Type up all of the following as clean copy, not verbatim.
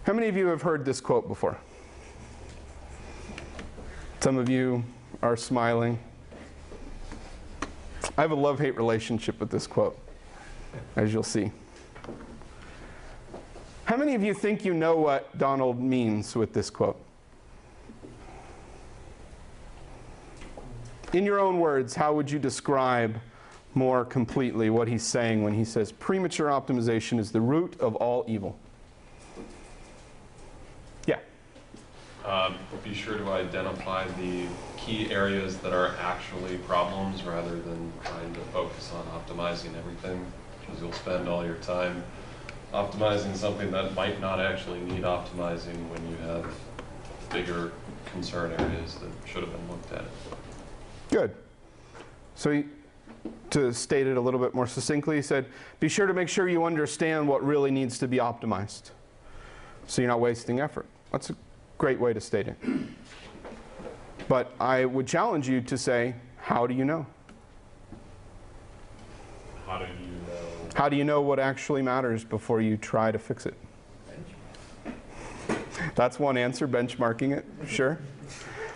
How many of you have heard this quote before? Some of you are smiling. I have a love-hate relationship with this quote, as you'll see. How many of you think you know what Donald means with this quote? In your own words, how would you describe more completely what he's saying when he says premature optimization is the root of all evil? Yeah. Be sure to identify the key areas that are actually problems rather than trying to focus on optimizing everything, because you'll spend all your time optimizing something that might not actually need optimizing when you have bigger concern areas that should have been looked at. Good. So to state it a little bit more succinctly, he said, be sure to make sure you understand what really needs to be optimized, so you're not wasting effort. That's a great way to state it. But I would challenge you to say, how do you know? How do you know? How do you know what actually matters before you try to fix it? That's one answer, benchmarking it, sure.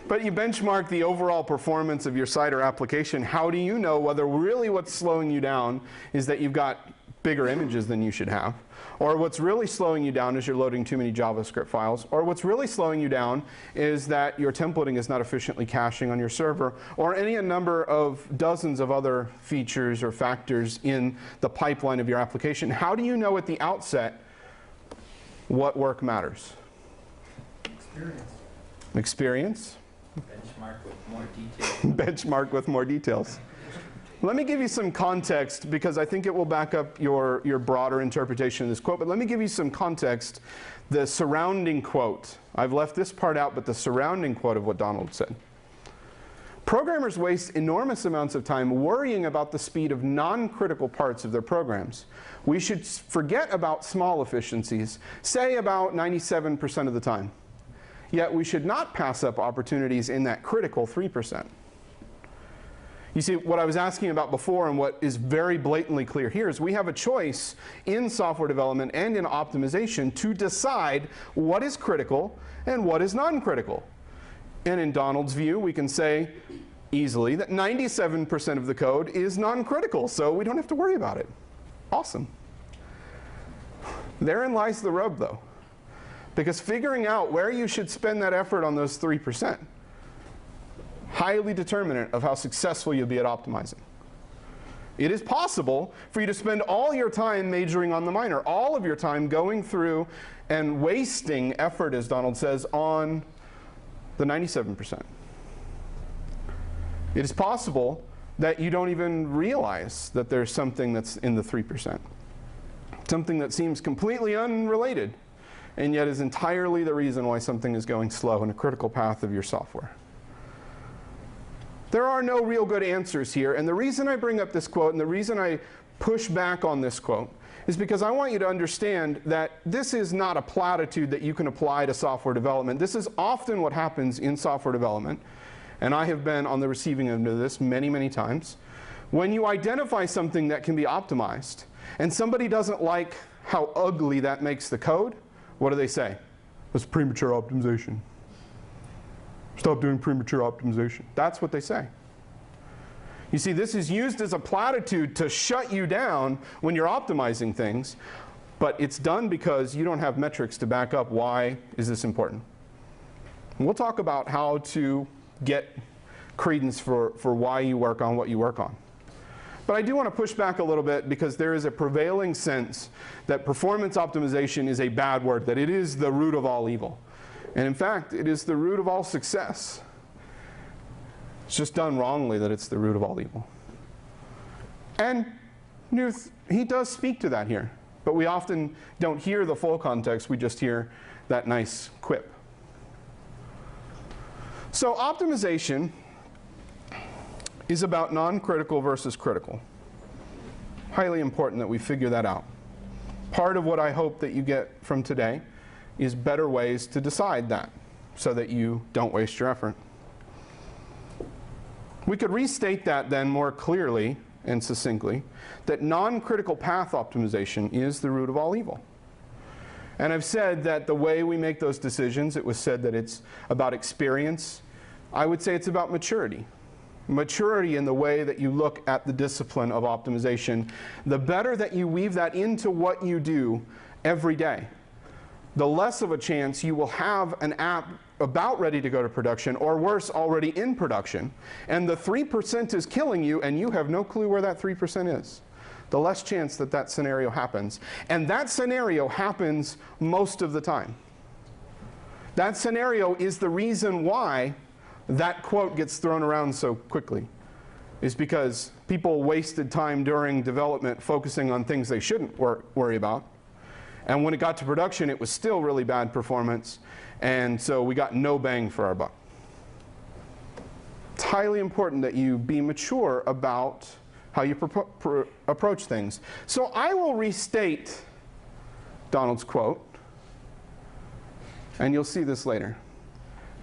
But you benchmark the overall performance of your site or application. How do you know whether really what's slowing you down is that you've got bigger images than you should have? Or what's really slowing you down is you're loading too many JavaScript files? Or what's really slowing you down is that your templating is not efficiently caching on your server? Or any number of dozens of other features or factors in the pipeline of your application? How do you know at the outset what work matters? Experience. Experience? Benchmark with more details. Benchmark with more details. Let me give you some context, because I think it will back up your broader interpretation of this quote. But let me give you some context. The surrounding quote. I've left this part out, but the surrounding quote of what Donald said. Programmers waste enormous amounts of time worrying about the speed of non-critical parts of their programs. We should forget about small efficiencies, say about 97% of the time. Yet we should not pass up opportunities in that critical 3%. You see, what I was asking about before and what is very blatantly clear here is we have a choice in software development and in optimization to decide what is critical and what is non-critical. And in Donald's view, we can say easily that 97% of the code is non-critical, so we don't have to worry about it. Awesome. Therein lies the rub, though. Because figuring out where you should spend that effort on those 3%, highly determinant of how successful you'll be at optimizing. It is possible for you to spend all your time majoring on the minor, all of your time going through and wasting effort, as Donald says, on the 97%. It is possible that you don't even realize that there's something that's in the 3%. Something that seems completely unrelated, and yet is entirely the reason why something is going slow in a critical path of your software. There are no real good answers here, and the reason I bring up this quote and the reason I push back on this quote is because I want you to understand that this is not a platitude that you can apply to software development. This is often what happens in software development, and I have been on the receiving end of this many, many times. When you identify something that can be optimized, and somebody doesn't like how ugly that makes the code, what do they say? That's premature optimization. Stop doing premature optimization. That's what they say. You see, this is used as a platitude to shut you down when you're optimizing things, but it's done because you don't have metrics to back up why is this important. And we'll talk about how to get credence for why you work on what you work on. But I do want to push back a little bit because there is a prevailing sense that performance optimization is a bad word, that it is the root of all evil. And in fact, it is the root of all success. It's just done wrongly that it's the root of all evil. And Knuth, he does speak to that here. But we often don't hear the full context. We just hear that nice quip. So optimization is about non-critical versus critical. Highly important that we figure that out. Part of what I hope that you get from today is better ways to decide that so that you don't waste your effort. We could restate that then more clearly and succinctly, that non-critical path optimization is the root of all evil. And I've said that the way we make those decisions, it was said that it's about experience. I would say it's about maturity. Maturity in the way that you look at the discipline of optimization. The better that you weave that into what you do every day, the less of a chance you will have an app about ready to go to production, or worse, already in production, and the 3% is killing you and you have no clue where that 3% is. The less chance that that scenario happens. And that scenario happens most of the time. That scenario is the reason why that quote gets thrown around so quickly, is because people wasted time during development focusing on things they shouldn't worry about. And when it got to production, it was still really bad performance, and so we got no bang for our buck. It's highly important that you be mature about how you approach things. So I will restate Donald's quote, and you'll see this later.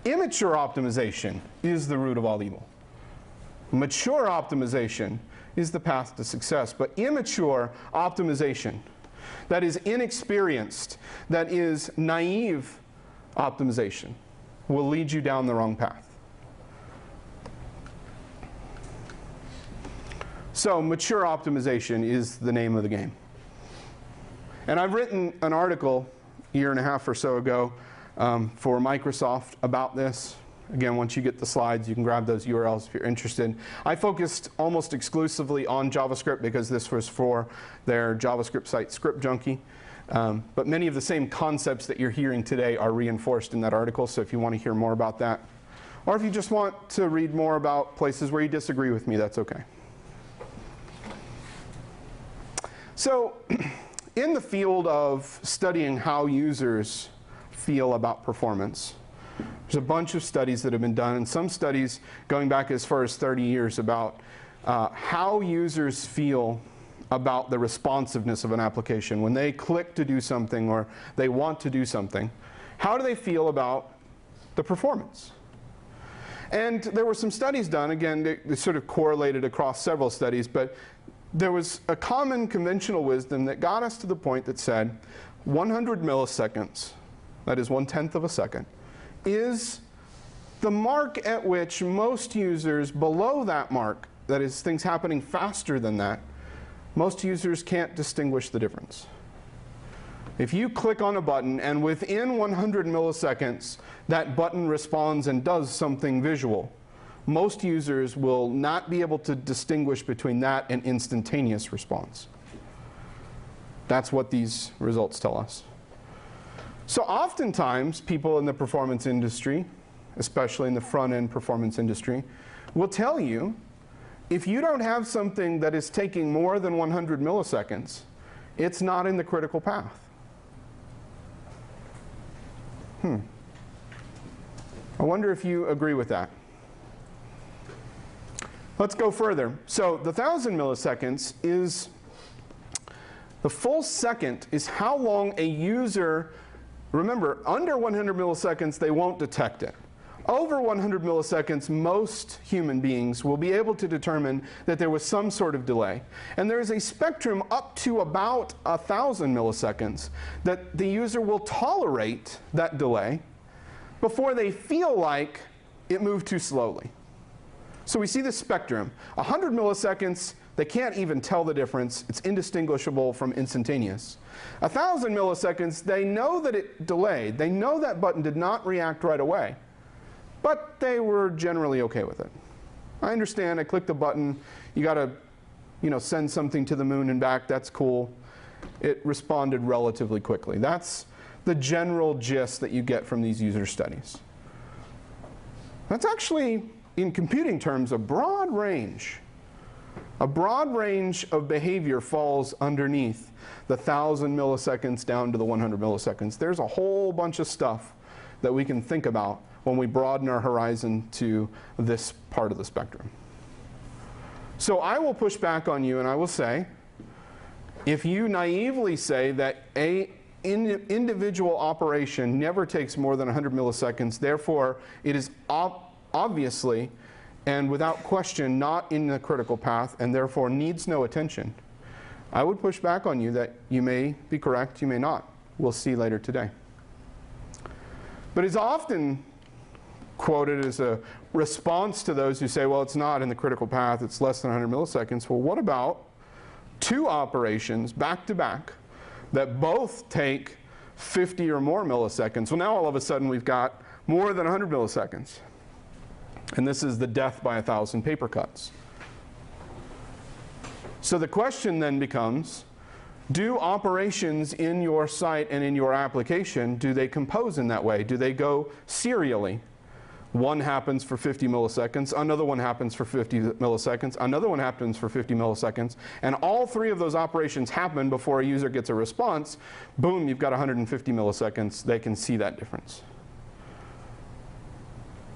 Immature optimization is the root of all evil. Mature optimization is the path to success, but immature optimization, that is inexperienced, that is naive optimization, will lead you down the wrong path. So mature optimization is the name of the game. And I've written an article a year and a half or so ago for Microsoft about this. Again, once you get the slides, you can grab those URLs if you're interested. I focused almost exclusively on JavaScript because this was for their JavaScript site, Script Junkie. But many of the same concepts that you're hearing today are reinforced in that article, so if you want to hear more about that, or if you just want to read more about places where you disagree with me, that's okay. So in the field of studying how users feel about performance, there's a bunch of studies that have been done, and some studies going back as far as 30 years about how users feel about the responsiveness of an application. When they click to do something or they want to do something, how do they feel about the performance? And there were some studies done, again, they sort of correlated across several studies, but there was a common conventional wisdom that got us to the point that said 100 milliseconds, that is 1/10 of a second, is the mark at which most users below that mark, that is things happening faster than that, most users can't distinguish the difference. If you click on a button and within 100 milliseconds that button responds and does something visual, most users will not be able to distinguish between that and instantaneous response. That's what these results tell us. So oftentimes, people in the performance industry, especially in the front-end performance industry, will tell you, if you don't have something that is taking more than 100 milliseconds, it's not in the critical path. I wonder if you agree with that. Let's go further. So the 1,000 milliseconds is, the full second is how long a user, remember, under 100 milliseconds, they won't detect it. Over 100 milliseconds, most human beings will be able to determine that there was some sort of delay. And there is a spectrum up to about 1,000 milliseconds that the user will tolerate that delay before they feel like it moved too slowly. So we see the spectrum. 100 milliseconds, they can't even tell the difference. It's indistinguishable from instantaneous. 1,000 milliseconds, they know that it delayed. They know that button did not react right away. But they were generally okay with it. I understand, I clicked the button. You got to send something to the moon and back. That's cool. It responded relatively quickly. That's the general gist that you get from these user studies. That's actually, in computing terms, a broad range. A broad range of behavior falls underneath the 1,000 milliseconds down to the 100 milliseconds. There's a whole bunch of stuff that we can think about when we broaden our horizon to this part of the spectrum. So I will push back on you and I will say, if you naively say that an individual operation never takes more than 100 milliseconds, therefore it is obviously and without question not in the critical path and therefore needs no attention, I would push back on you that you may be correct, you may not. we'll see later today. But it's often quoted as a response to those who say, well, it's not in the critical path, it's less than 100 milliseconds. Well, what about two operations back to back that both take 50 or more milliseconds? Well, now all of a sudden we've got more than 100 milliseconds. And this is the death by 1,000 paper cuts. So the question then becomes, do operations in your site and in your application, do they compose in that way? Do they go serially? One happens for 50 milliseconds, another one happens for 50 milliseconds, another one happens for 50 milliseconds, and all three of those operations happen before a user gets a response. Boom, you've got 150 milliseconds. They can see that difference.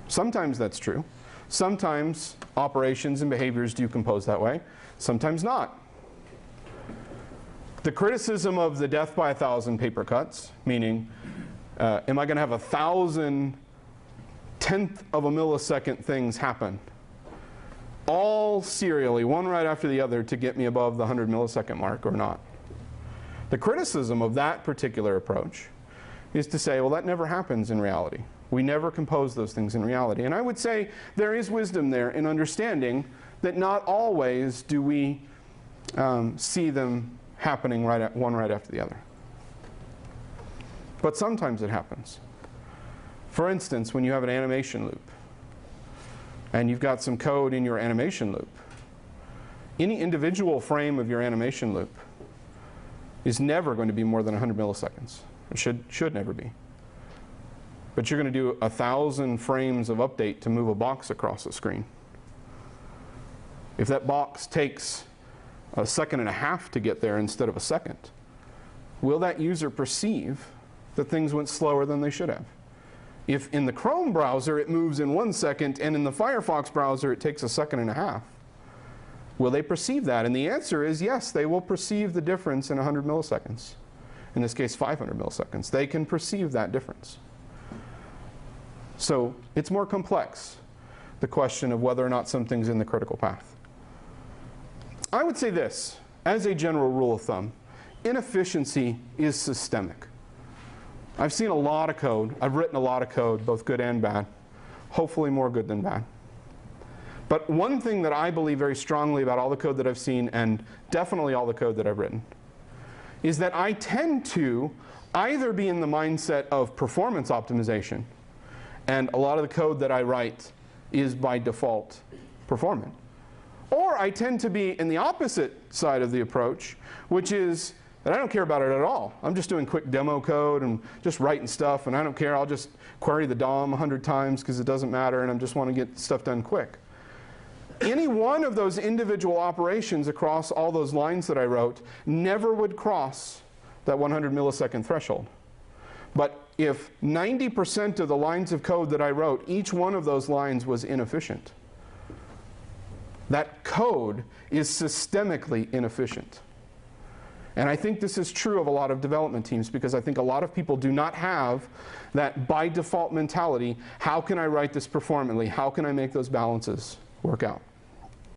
Sometimes that's true. Sometimes operations and behaviors do compose that way. Sometimes not. The criticism of the death by 1,000 paper cuts, meaning, am I going to have 1,000 tenth of a millisecond things happen, all serially, one right after the other, to get me above the 100 millisecond mark or not? The criticism of that particular approach is to say, well, that never happens in reality. We never compose those things in reality. And I would say there is wisdom there in understanding that not always do we see them happening one right after the other. But sometimes it happens. For instance, when you have an animation loop, and you've got some code in your animation loop, any individual frame of your animation loop is never going to be more than 100 milliseconds. It should never be. But you're going to do 1,000 frames of update to move a box across the screen. If that box takes a second and a half to get there instead of a second, will that user perceive that things went slower than they should have? If in the Chrome browser it moves in 1 second and in the Firefox browser it takes a second and a half, will they perceive that? And the answer is yes, they will perceive the difference in 100 milliseconds. In this case, 500 milliseconds. They can perceive that difference. So it's more complex, the question of whether or not something's in the critical path. I would say this, as a general rule of thumb, inefficiency is systemic. I've seen a lot of code. I've written a lot of code, both good and bad. Hopefully more good than bad. But one thing that I believe very strongly about all the code that I've seen, and definitely all the code that I've written, is that I tend to either be in the mindset of performance optimization, and a lot of the code that I write is by default performant. Or I tend to be in the opposite side of the approach, which is that I don't care about it at all. I'm just doing quick demo code and just writing stuff, and I don't care. I'll just query the DOM 100 times because it doesn't matter, and I just want to get stuff done quick. Any one of those individual operations across all those lines that I wrote never would cross that 100 millisecond threshold. But if 90% of the lines of code that I wrote, each one of those lines was inefficient, that code is systemically inefficient. And I think this is true of a lot of development teams, because I think a lot of people do not have that by default mentality, how can I write this performantly? How can I make those balances work out?